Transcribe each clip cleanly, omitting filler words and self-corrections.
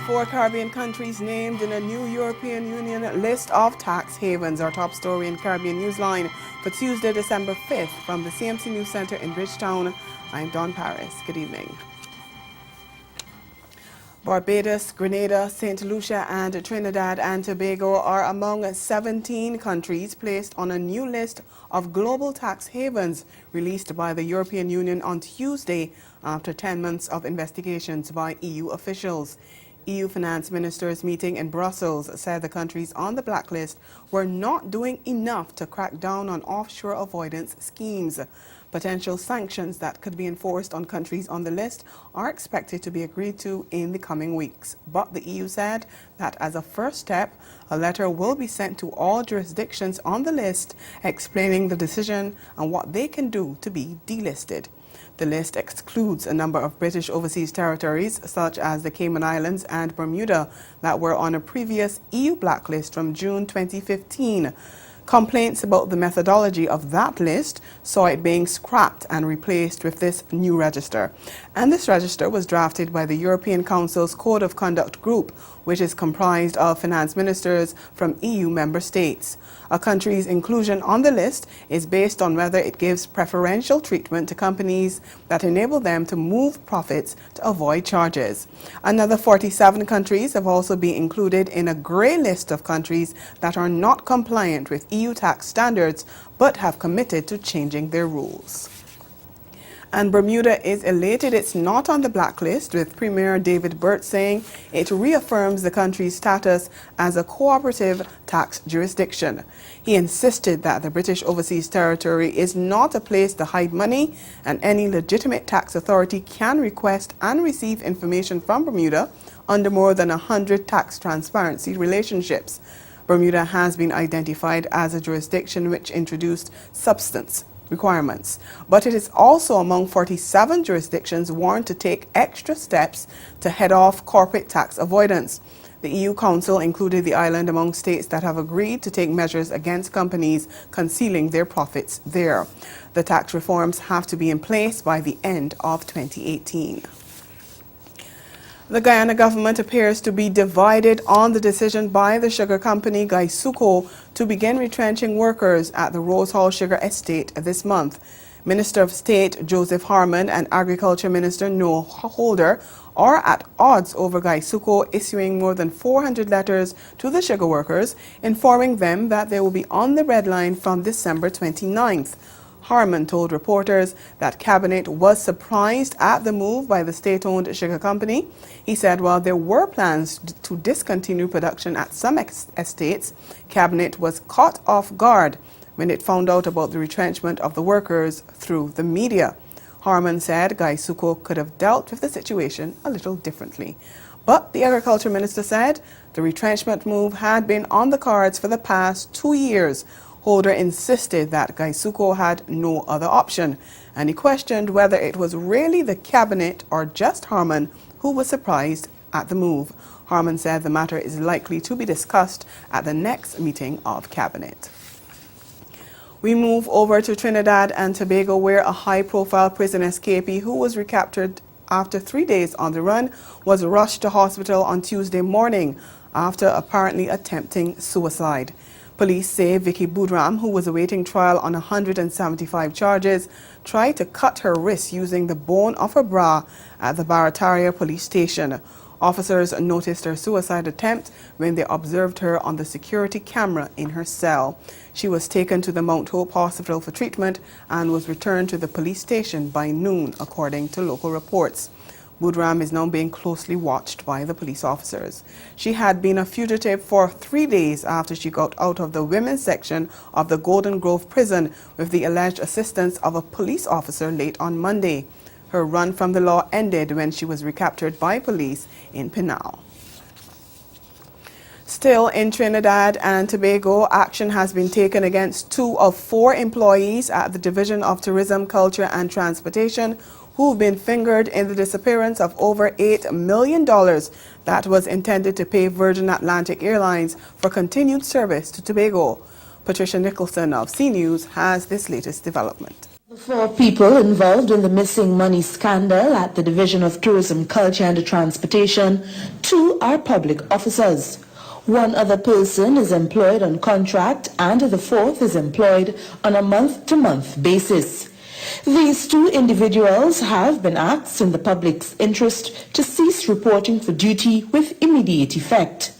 Four Caribbean countries named in a new European Union list of tax havens. Our top story in Caribbean Newsline for Tuesday, December 5th from the CMC News Center in Bridgetown. I'm Dawn Paris. Good evening. Barbados, Grenada, St. Lucia and Trinidad and Tobago are among 17 countries placed on a new list of global tax havens released by the European Union on Tuesday after 10 months of investigations by EU officials. EU finance ministers meeting in Brussels said the countries on the blacklist were not doing enough to crack down on offshore avoidance schemes. Potential sanctions that could be enforced on countries on the list are expected to be agreed to in the coming weeks. But the EU said that as a first step, a letter will be sent to all jurisdictions on the list explaining the decision and what they can do to be delisted. The list excludes a number of British overseas territories, such as the Cayman Islands and Bermuda, that were on a previous EU blacklist from June 2015. Complaints about the methodology of that list saw it being scrapped and replaced with this new register. And this register was drafted by the European Council's Code of Conduct Group, which is comprised of finance ministers from EU member states. A country's inclusion on the list is based on whether it gives preferential treatment to companies that enable them to move profits to avoid charges. Another 47 countries have also been included in a grey list of countries that are not compliant with EU tax standards but have committed to changing their rules. And Bermuda is elated it's not on the blacklist, with Premier David Burt saying it reaffirms the country's status as a cooperative tax jurisdiction. He insisted that the British Overseas Territory is not a place to hide money, and any legitimate tax authority can request and receive information from Bermuda under more than 100 tax transparency relationships. Bermuda has been identified as a jurisdiction which introduced substance requirements, but it is also among 47 jurisdictions warned to take extra steps to head off corporate tax avoidance. The EU Council included the island among states that have agreed to take measures against companies concealing their profits there. The tax reforms have to be in place by the end of 2018. The Guyana government appears to be divided on the decision by the sugar company Gaisuco to begin retrenching workers at the Rose Hall Sugar Estate this month. Minister of State Joseph Harmon and Agriculture Minister Noah Holder are at odds over Gaisuco issuing more than 400 letters to the sugar workers, informing them that they will be on the red line from December 29th. Harmon told reporters that Cabinet was surprised at the move by the state-owned sugar company. He said while there were plans to discontinue production at some estates, Cabinet was caught off guard when it found out about the retrenchment of the workers through the media. Harmon said Gaisuco could have dealt with the situation a little differently. But the Agriculture Minister said the retrenchment move had been on the cards for the past 2 years. Holder insisted that Gaisuco had no other option, and he questioned whether it was really the Cabinet or just Harmon who was surprised at the move. Harmon said the matter is likely to be discussed at the next meeting of Cabinet. We move over to Trinidad and Tobago, where a high-profile prison escapee who was recaptured after 3 days on the run was rushed to hospital on Tuesday morning after apparently attempting suicide. Police say Vicky Budram, who was awaiting trial on 175 charges, tried to cut her wrist using the bone of her bra at the Barataria police station. Officers noticed her suicide attempt when they observed her on the security camera in her cell. She was taken to the Mount Hope Hospital for treatment and was returned to the police station by noon, according to local reports. Budram is now being closely watched by the police officers. She had been a fugitive for 3 days after she got out of the women's section of the Golden Grove prison with the alleged assistance of a police officer late on Monday. Her run from the law ended when she was recaptured by police in Pinal. Still in Trinidad and Tobago, action has been taken against 2 of 4 employees at the Division of Tourism, Culture and Transportation who've been fingered in the disappearance of over $8 million that was intended to pay Virgin Atlantic Airlines for continued service to Tobago. Patricia Nicholson of CNews has this latest development. The 4 people involved in the missing money scandal at the Division of Tourism, Culture and Transportation, 2 are public officers. 1 other person is employed on contract and the 4th is employed on a month-to-month basis. These 2 individuals have been asked in the public's interest to cease reporting for duty with immediate effect.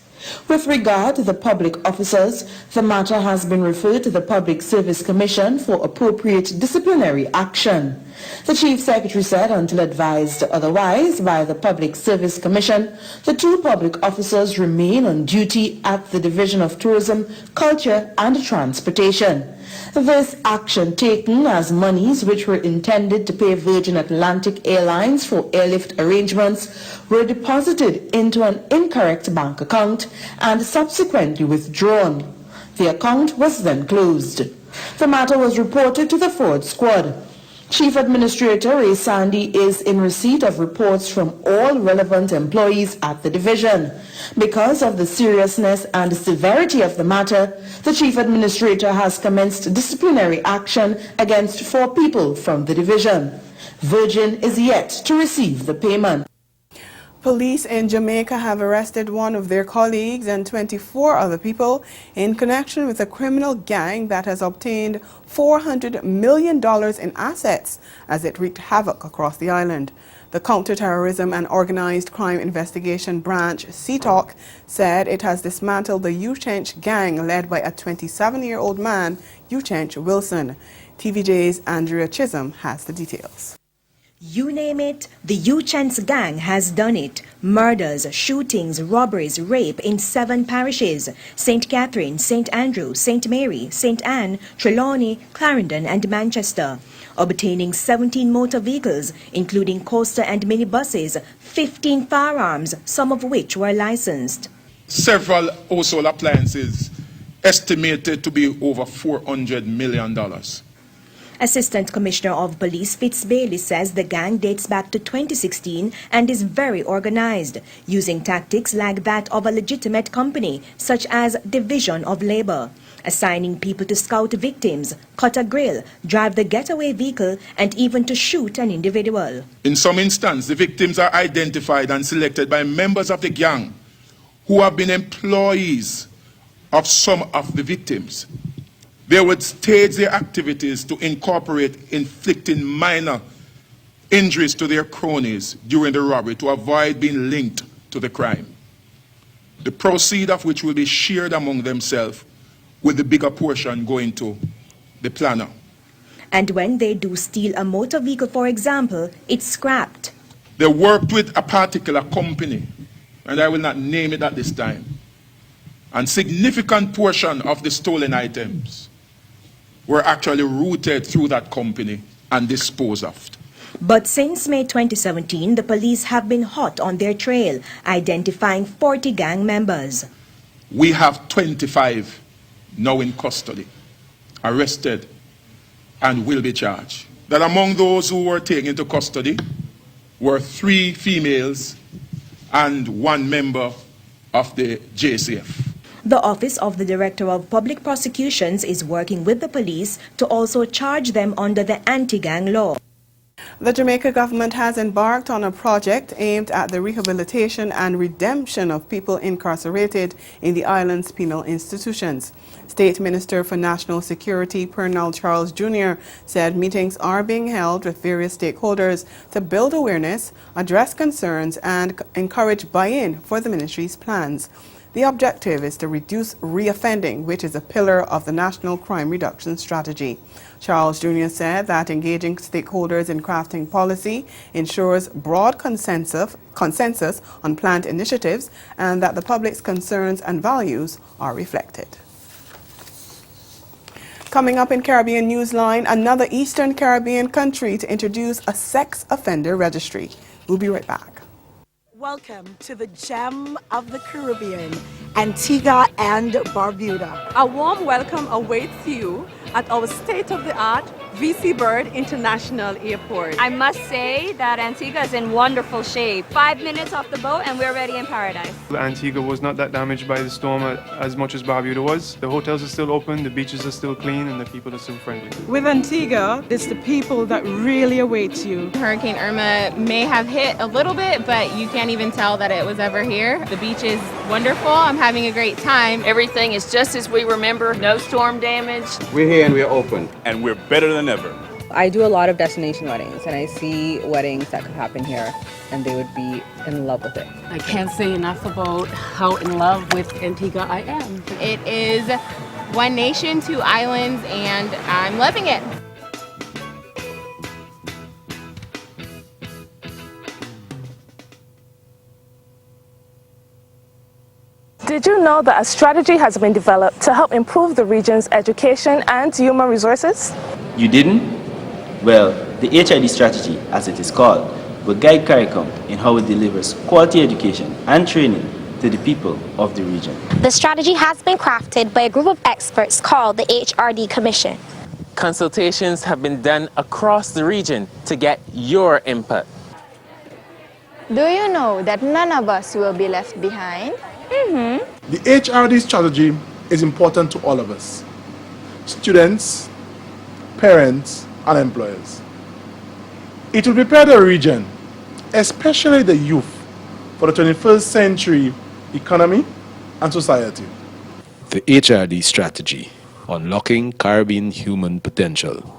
With regard to the public officers, the matter has been referred to the Public Service Commission for appropriate disciplinary action. The Chief Secretary said until advised otherwise by the Public Service Commission, the 2 public officers remain on duty at the Division of Tourism, Culture and Transportation. This action taken as monies which were intended to pay Virgin Atlantic Airlines for airlift arrangements were deposited into an incorrect bank account and subsequently withdrawn. The account was then closed. The matter was reported to the fraud squad. Chief Administrator Ray Sandy is in receipt of reports from all relevant employees at the division. Because of the seriousness and severity of the matter, the Chief Administrator has commenced disciplinary action against 4 people from the division. Virgin is yet to receive the payment. Police in Jamaica have arrested 1 of their colleagues and 24 other people in connection with a criminal gang that has obtained $400 million in assets as it wreaked havoc across the island. The Counterterrorism and Organized Crime Investigation Branch, CTOC, said it has dismantled the Uchench gang led by a 27-year-old man, Uchench Wilson. TVJ's Andrea Chisholm has the details. You name it, the Uchench gang has done it. Murders, shootings, robberies, rape in 7 parishes: St. Catherine, St. Andrew, St. Mary, St. Anne, Trelawney, Clarendon and Manchester. Obtaining 17 motor vehicles, including coaster and minibuses, 15 firearms, some of which were licensed. Several household appliances estimated to be over $400 million. Assistant Commissioner of Police Fitz Bailey says the gang dates back to 2016 and is very organized, using tactics like that of a legitimate company, such as division of labor, assigning people to scout victims, cut a grill, drive the getaway vehicle, and even to shoot an individual. In some instances, the victims are identified and selected by members of the gang who have been employees of some of the victims. They would stage their activities to incorporate inflicting minor injuries to their cronies during the robbery to avoid being linked to the crime. The proceeds of which will be shared among themselves, with the bigger portion going to the planner. And when they do steal a motor vehicle, for example, it's scrapped. They worked with a particular company, and I will not name it at this time, and significant portion of the stolen items were actually routed through that company and disposed of. But since May 2017, the police have been hot on their trail, identifying 40 gang members. We have 25 now in custody, arrested, and will be charged. That among those who were taken into custody were 3 females and 1 member of the JCF. The Office of the Director of Public Prosecutions is working with the police to also charge them under the anti-gang law. The Jamaica government has embarked on a project aimed at the rehabilitation and redemption of people incarcerated in the island's penal institutions. State Minister for National Security Pernell Charles Jr. said meetings are being held with various stakeholders to build awareness, address concerns, and encourage buy-in for the ministry's plans. The objective is to reduce reoffending, which is a pillar of the National Crime Reduction Strategy. Charles Jr. said that engaging stakeholders in crafting policy ensures broad consensus on planned initiatives and that the public's concerns and values are reflected. Coming up in Caribbean Newsline, another Eastern Caribbean country to introduce a sex offender registry. We'll be right back. Welcome to the gem of the Caribbean, Antigua and Barbuda. A warm welcome awaits you at our state-of-the-art VC Bird International Airport. I must say that Antigua is in wonderful shape. 5 minutes off the boat and we're already in paradise. Antigua was not that damaged by the storm as much as Barbuda was. The hotels are still open, the beaches are still clean, and the people are still friendly. With Antigua, it's the people that really await you. Hurricane Irma may have hit a little bit, but you can't even tell that it was ever here. The beach is wonderful. I'm having a great time. Everything is just as we remember. No storm damage. We're here and we're open. And we're better than ever. I do a lot of destination weddings, and I see weddings that could happen here, and they would be in love with it. I can't say enough about how in love with Antigua I am. It is one nation, two islands, and I'm loving it. Did you know that a strategy has been developed to help improve the region's education and human resources? You didn't? Well, the HID strategy, as it is called, will guide CARICOM in how it delivers quality education and training to the people of the region. The strategy has been crafted by a group of experts called the HRD Commission. Consultations have been done across the region to get your input. Do you know that none of us will be left behind? The HRD strategy is important to all of us, students, parents, and employers. It will prepare the region, especially the youth, for the 21st century economy and society. The HRD strategy, unlocking Caribbean human potential.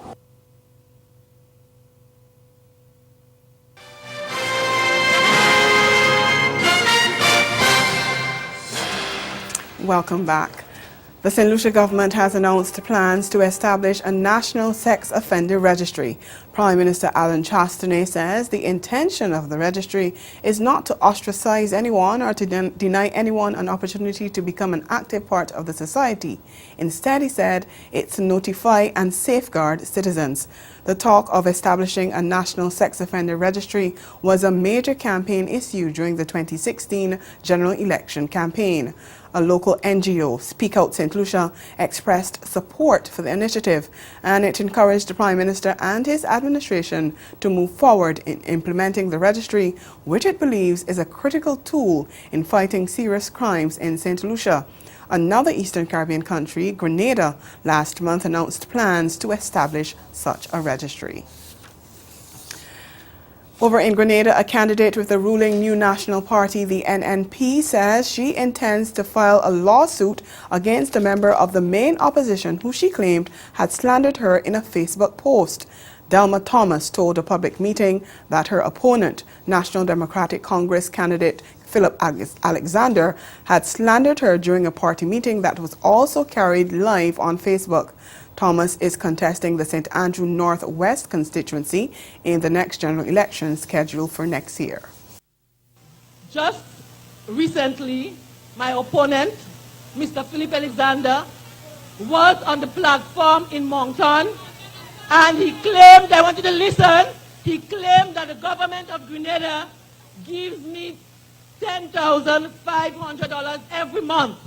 Welcome back. The St. Lucia government has announced plans to establish a national sex offender registry. Prime Minister Alan Chastanet says the intention of the registry is not to ostracize anyone or to deny anyone an opportunity to become an active part of the society. Instead, he said, it's to notify and safeguard citizens. The talk of establishing a national sex offender registry was a major campaign issue during the 2016 general election campaign. A local NGO, Speak Out St. Lucia, expressed support for the initiative, and it encouraged the Prime Minister and his administration to move forward in implementing the registry, which it believes is a critical tool in fighting serious crimes in St. Lucia. Another Eastern Caribbean country, Grenada, last month announced plans to establish such a registry. Over in Grenada, a candidate with the ruling New National Party, the NNP, says she intends to file a lawsuit against a member of the main opposition who she claimed had slandered her in a Facebook post. Delma Thomas told a public meeting that her opponent, National Democratic Congress candidate Philip Alexander, had slandered her during a party meeting that was also carried live on Facebook. Thomas is contesting the St. Andrew Northwest constituency in the next general election scheduled for next year. Just recently, my opponent, Mr. Philip Alexander, was on the platform in Moncton, and he claimed, I want you to listen, he claimed that the government of Grenada gives me $10,500 every month.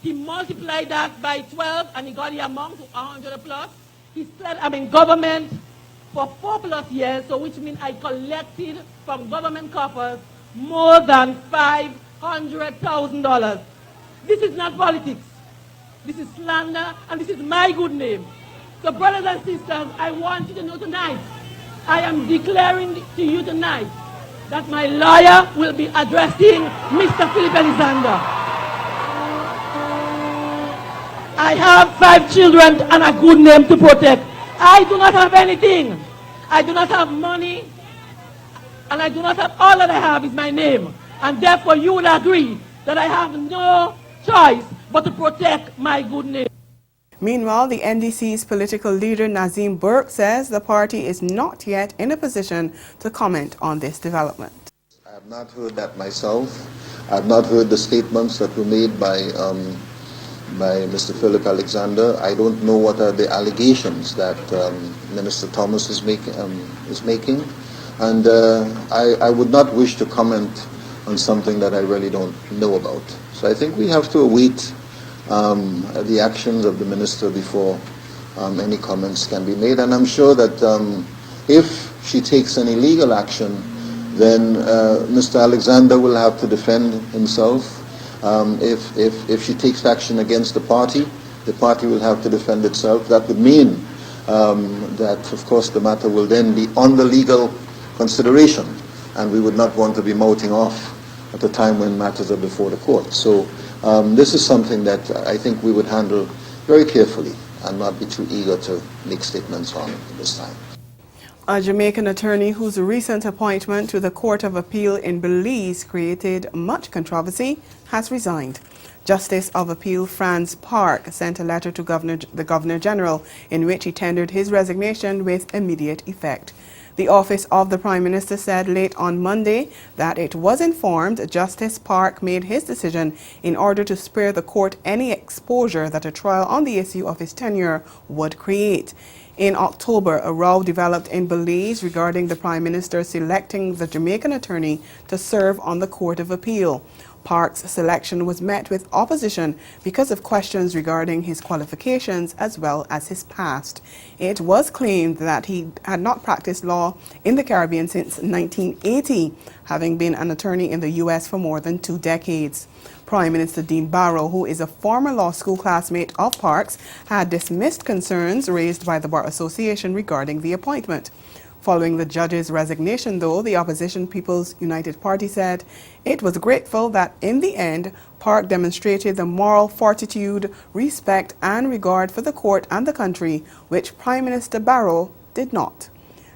He multiplied that by 12 and he got the amount to 100 plus. He said I'm in government for 4+ years, so which means I collected from government coffers more than $500,000. This is not politics. This is slander, and this is my good name. So brothers and sisters, I want you to know tonight, I am declaring to you tonight that my lawyer will be addressing Mr. Philip Alexander. I have 5 children and a good name to protect. I do not have anything. I do not have money, and I do not have, all that I have is my name. And therefore you would agree that I have no choice but to protect my good name. Meanwhile, the NDC's political leader Nazim Burke says the party is not yet in a position to comment on this development. I have not heard that myself. I have not heard the statements that were made by Mr. Philip Alexander. I don't know what are the allegations that Minister Thomas is making. And I would not wish to comment on something that I really don't know about. So I think we have to await the actions of the minister before any comments can be made. And I'm sure that if she takes any legal action, then Mr. Alexander will have to defend himself. If she takes action against the party will have to defend itself. That would mean that, of course, the matter will then be on the legal consideration, and we would not want to be mouthing off at a time when matters are before the court. So this is something that I think we would handle very carefully and not be too eager to make statements on this time. A Jamaican attorney whose recent appointment to the Court of Appeal in Belize created much controversy has resigned. Justice of Appeal Franz Park sent a letter to the Governor General in which he tendered his resignation with immediate effect. The Office of the Prime Minister said late on Monday that it was informed Justice Park made his decision in order to spare the court any exposure that a trial on the issue of his tenure would create. In October, a row developed in Belize regarding the Prime Minister selecting the Jamaican attorney to serve on the Court of Appeal. Park's selection was met with opposition because of questions regarding his qualifications as well as his past. It was claimed that he had not practiced law in the Caribbean since 1980, having been an attorney in the U.S. for more than 2 decades. Prime Minister Dean Barrow, who is a former law school classmate of Park's, had dismissed concerns raised by the Bar Association regarding the appointment. Following the judge's resignation, though, the opposition People's United Party said it was grateful that in the end, Park demonstrated the moral fortitude, respect and regard for the court and the country, which Prime Minister Barrow did not.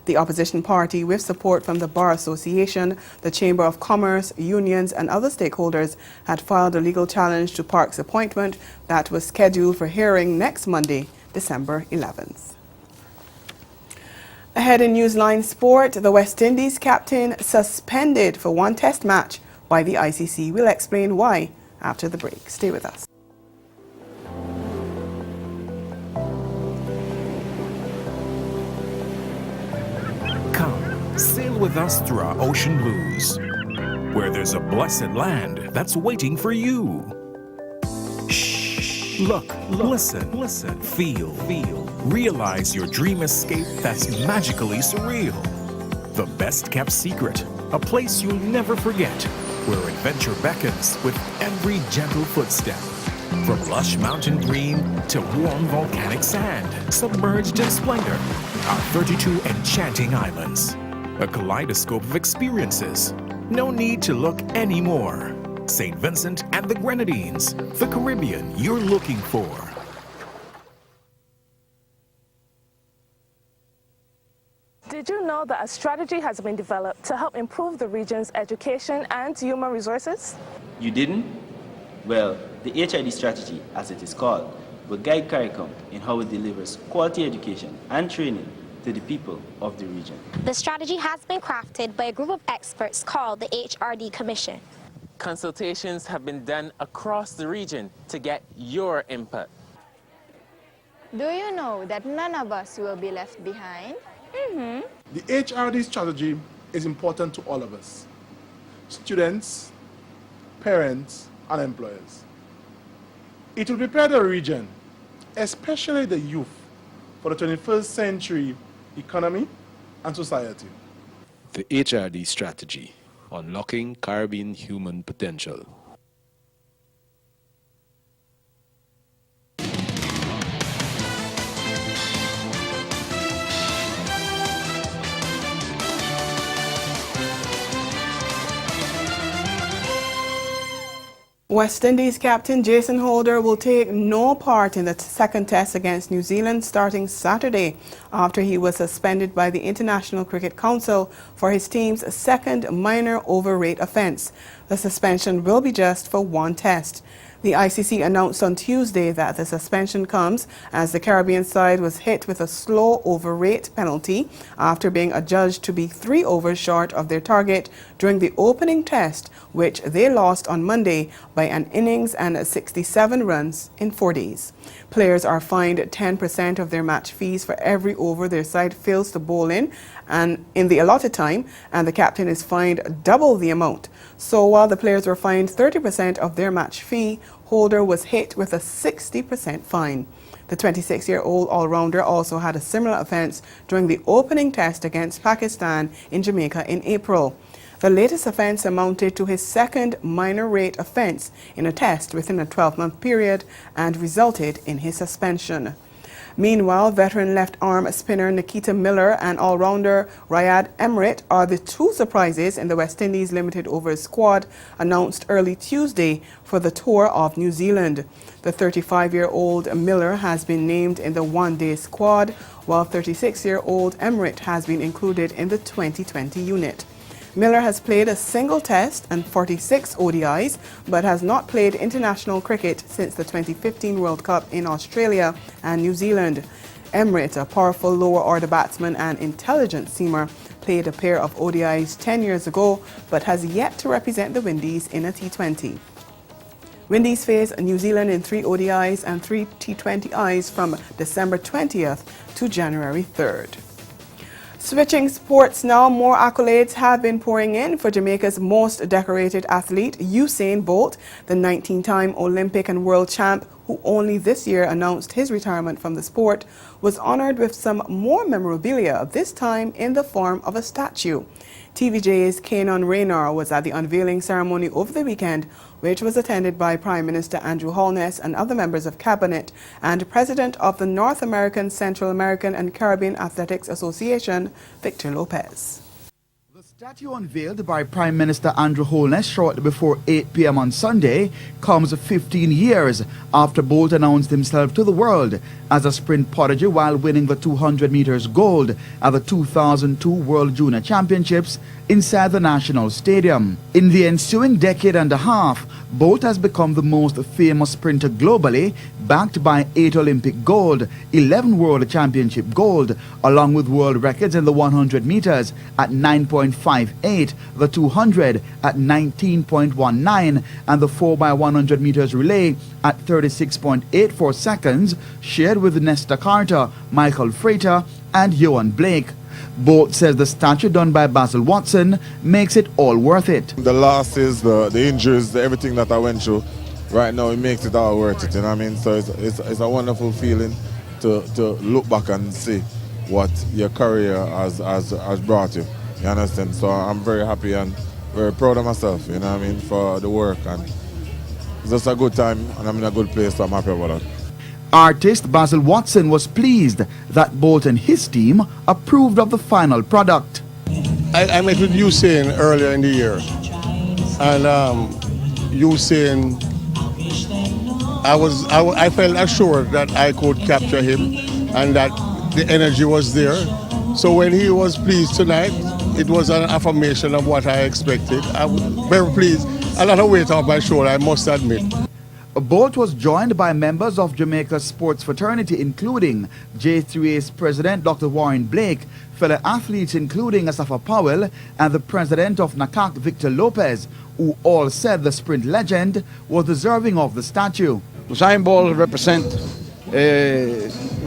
The opposition party, with support from the Bar Association, the Chamber of Commerce, unions and other stakeholders, had filed a legal challenge to Park's appointment that was scheduled for hearing next Monday, December 11th. Ahead in Newsline Sport, the West Indies captain suspended for 1 test match by the ICC. We'll explain why after the break. Stay with us. Come, sail with us through our ocean blues, where there's a blessed land that's waiting for you. Shh, look, listen, feel. Realize your dream escape that's magically surreal. The best kept secret, a place you'll never forget, where adventure beckons with every gentle footstep. From lush mountain green to warm volcanic sand, submerged in splendor, our 32 enchanting islands. A kaleidoscope of experiences. No need to look anymore. St. Vincent and the Grenadines, the Caribbean you're looking for. Did you know that a strategy has been developed to help improve the region's education and human resources? You didn't? Well, the HID strategy, as it is called, will guide CARICOM in how it delivers quality education and training to the people of the region. The strategy has been crafted by a group of experts called the HRD Commission. Consultations have been done across the region to get your input. Do you know that none of us will be left behind? The HRD strategy is important to all of us, students, parents, and employers. It will prepare the region, especially the youth, for the 21st century economy and society. The HRD strategy, unlocking Caribbean human potential. West Indies captain Jason Holder will take no part in the second test against New Zealand starting Saturday after he was suspended by the International Cricket Council for his team's second minor over-rate offence. The suspension will be just for one test. The ICC announced on Tuesday that the suspension comes as the Caribbean side was hit with a slow over-rate penalty after being adjudged to be 3 overs short of their target during the opening test, which they lost on Monday by an innings and 67 runs in 4 days. Players are fined 10% of their match fees for every over their side fails to bowl in the allotted time, and the captain is fined double the amount. So while the players were fined 30% of their match fee, Holder was hit with a 60% fine. The 26-year-old all-rounder also had a similar offence during the opening test against Pakistan in Jamaica in April. The latest offence amounted to his second minor rate offence in a test within a 12-month period and resulted in his suspension. Meanwhile, veteran left-arm spinner Nikita Miller and all-rounder Riyad Emrit are the two surprises in the West Indies limited overs squad announced early Tuesday for the tour of New Zealand. The 35-year-old Miller has been named in the one-day squad, while 36-year-old Emrit has been included in the 2020 unit. Miller has played a single test and 46 ODIs, but has not played international cricket since the 2015 World Cup in Australia and New Zealand. Emrit, a powerful lower-order batsman and intelligent seamer, played a pair of ODIs 10 years ago, but has yet to represent the Windies in a T20. Windies face New Zealand in 3 ODIs and 3 T20Is from December 20th to January 3rd. Switching sports now, more accolades have been pouring in for Jamaica's most decorated athlete, Usain Bolt, the 19-time Olympic and world champ, who only this year announced his retirement from the sport, was honored with some more memorabilia, this time in the form of a statue. TVJ's Kanon Raynor was at the unveiling ceremony over the weekend, which was attended by Prime Minister Andrew Holness and other members of Cabinet and President of the North American, Central American and Caribbean Athletics Association, Victor Lopez. The statue unveiled by Prime Minister Andrew Holness shortly before 8 p.m. on Sunday comes 15 years after Bolt announced himself to the world as a sprint prodigy while winning the 200 meters gold at the 2002 World Junior Championships inside the National Stadium. In the ensuing decade and a half, Bolt has become the most famous sprinter globally, backed by 8 Olympic gold, 11 World Championship gold, along with world records in the 100 meters at 9.58, the 200 at 19.19, and the 4x100 meters relay at 36.84 seconds, shared with Nesta Carter, Michael Frater, and Johan Blake. Bolt says the statue done by Basil Watson makes it all worth it. The losses, the injuries, everything that I went through, right now it makes it all worth it, you know what I mean? So it's a wonderful feeling to look back and see what your career has brought you, you understand? So I'm very happy and very proud of myself, you know what I mean, for the work, and it's just a good time and I'm in a good place, so I'm happy about that. Artist Basil Watson was pleased that Bolt and his team approved of the final product. I met with Usain earlier in the year, and Usain, I felt assured that I could capture him and that the energy was there. So when he was pleased tonight, it was an affirmation of what I expected. I was very pleased. A lot of weight off my shoulder, I must admit. Bolt was joined by members of Jamaica's sports fraternity, including J3A's president, Dr. Warren Blake, fellow athletes including Asafa Powell, and the president of NACAC, Victor Lopez, who all said the sprint legend was deserving of the statue. Usain Bolt represents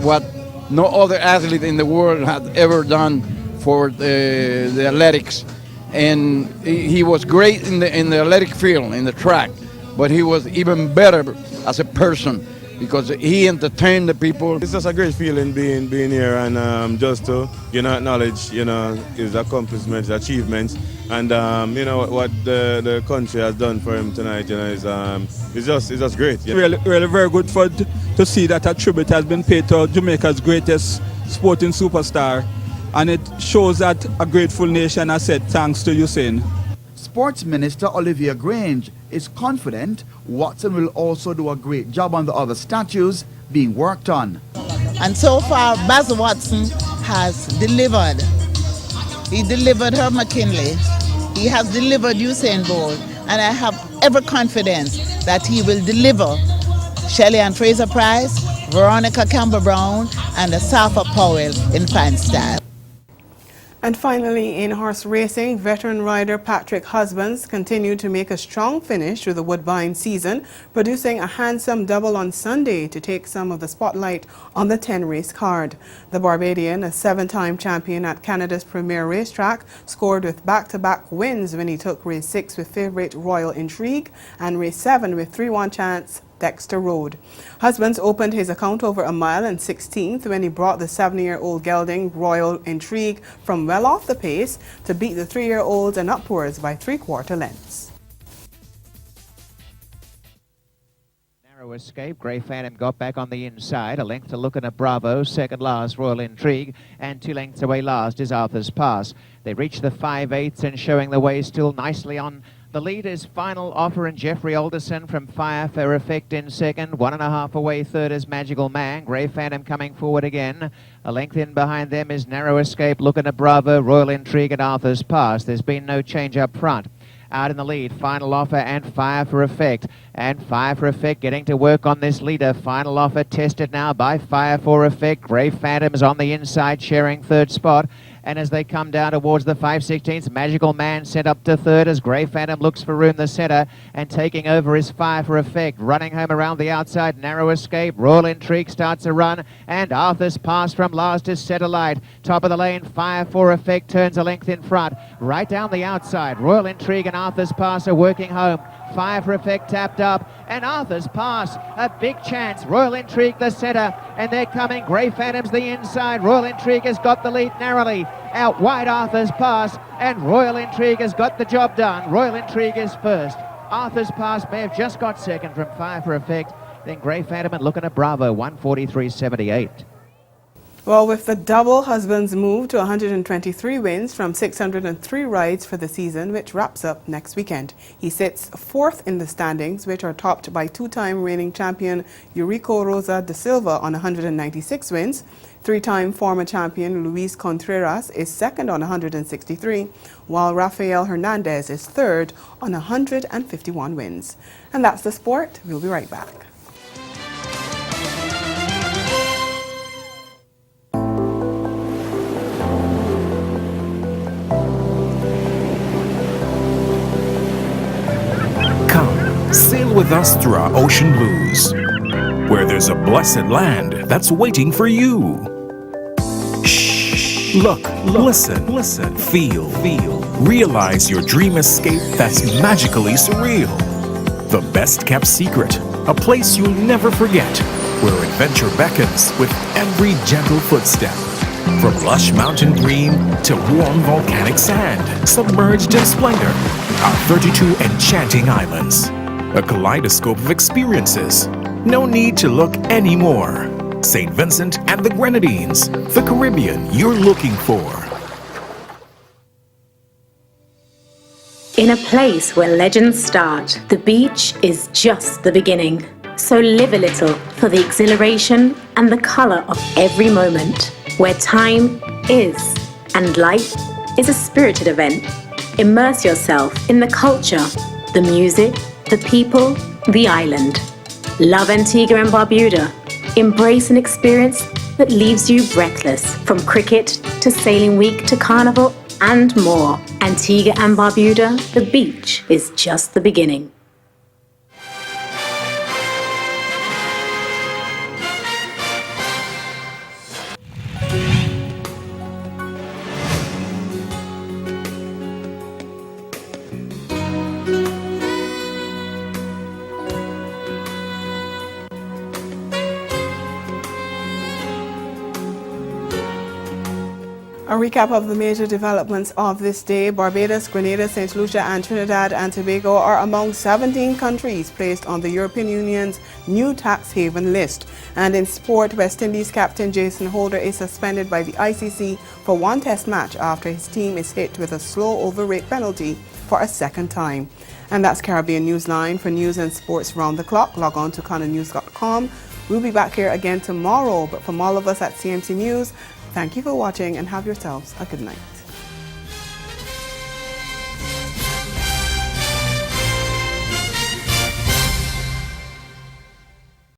what no other athlete in the world had ever done for the athletics. And he was great in the athletic field, in the track. But he was even better as a person because he entertained the people. It's just a great feeling being here and just to acknowledge his accomplishments, achievements, and what the country has done for him tonight. It's just great. Really very good to see that a tribute has been paid to Jamaica's greatest sporting superstar, and it shows that a grateful nation has said thanks to Usain. Sports Minister Olivia Grange is confident Watson will also do a great job on the other statues being worked on. And so far, Basil Watson has delivered. He delivered Herb McKinley. He has delivered Usain Bolt. And I have every confidence that he will deliver Shelley Ann Fraser Price, Veronica Campbell-Brown, and Asafa Powell in fine style. And finally, in horse racing, veteran rider Patrick Husbands continued to make a strong finish to the Woodbine season, producing a handsome double on Sunday to take some of the spotlight on the 10-race card. The Barbadian, a 7-time champion at Canada's premier racetrack, scored with back-to-back wins when he took race 6 with favourite Royal Intrigue and race 7 with 3-1 chance Dexter Road. Husbands opened his account over a mile and 16th when he brought the 7-year-old gelding Royal Intrigue from well off the pace to beat the 3-year-olds and upwards by 3/4 lengths. Narrow escape. Grey Phantom got back on the inside. A length to Looking at Bravo. Second last Royal Intrigue. And 2 lengths away last is Arthur's Pass. They reach the 5/8 and showing the way still nicely on. The lead is Final Offer and Jeffrey Alderson from Fire for Effect in second. 1.5 away third is Magical Man. Grey Phantom coming forward again. A length in behind them is Narrow Escape, Looking at Bravo, Royal Intrigue and Arthur's Pass. There's been no change up front. Out in the lead, Final Offer and Fire for Effect. And Fire for Effect getting to work on this leader. Final Offer tested now by Fire for Effect. Grey Phantom's on the inside sharing third spot. And as they come down towards the 5/16, Magical Man sent up to third as Grey Phantom looks for room the centre, and taking over is Fire for Effect. Running home around the outside, Narrow Escape. Royal Intrigue starts a run, and Arthur's Pass from last is set alight. Top of the lane, Fire for Effect turns a length in front. Right down the outside, Royal Intrigue and Arthur's Pass are working home. Fire for Effect tapped up, and Arthur's Pass, a big chance. Royal Intrigue the centre, and they're coming. Grey Phantom's the inside. Royal Intrigue has got the lead narrowly. Out wide Arthur's Pass, and Royal Intrigue has got the job done. Royal Intrigue is first. Arthur's Pass may have just got second from Fire for Effect. Then Grey Phantom and Looking at Bravo, 143.78. Well, with the double, Husbands moved to 123 wins from 603 rides for the season, which wraps up next weekend. He sits fourth in the standings, which are topped by 2-time reigning champion Eurico Rosa da Silva on 196 wins. 3-time former champion Luis Contreras is second on 163, while Rafael Hernandez is third on 151 wins. And that's the sport. We'll be right back. Sail with us through our ocean blues, where there's a blessed land that's waiting for you. Shh, look, listen, feel, realize your dream escape that's magically surreal. The best kept secret, a place you'll never forget, where adventure beckons with every gentle footstep. From lush mountain green to warm volcanic sand, submerged in splendor, our 32 enchanting islands. A kaleidoscope of experiences. No need to look anymore. St. Vincent and the Grenadines, the Caribbean you're looking for. In a place where legends start, the beach is just the beginning. So live a little for the exhilaration and the color of every moment, where time is and life is a spirited event. Immerse yourself in the culture, the music, the people, the island. Love Antigua and Barbuda. Embrace an experience that leaves you breathless, from cricket to sailing week to carnival and more. Antigua and Barbuda, the beach is just the beginning. A recap of the major developments of this day. Barbados, Grenada, St. Lucia and Trinidad and Tobago are among 17 countries placed on the European Union's new tax haven list. And in sport, West Indies captain Jason Holder is suspended by the ICC for one test match after his team is hit with a slow over rate penalty for a second time. And that's Caribbean Newsline. For news and sports round the clock, log on to ConneNews.com. We'll be back here again tomorrow, but from all of us at CMC News, thank you for watching and have yourselves a good night.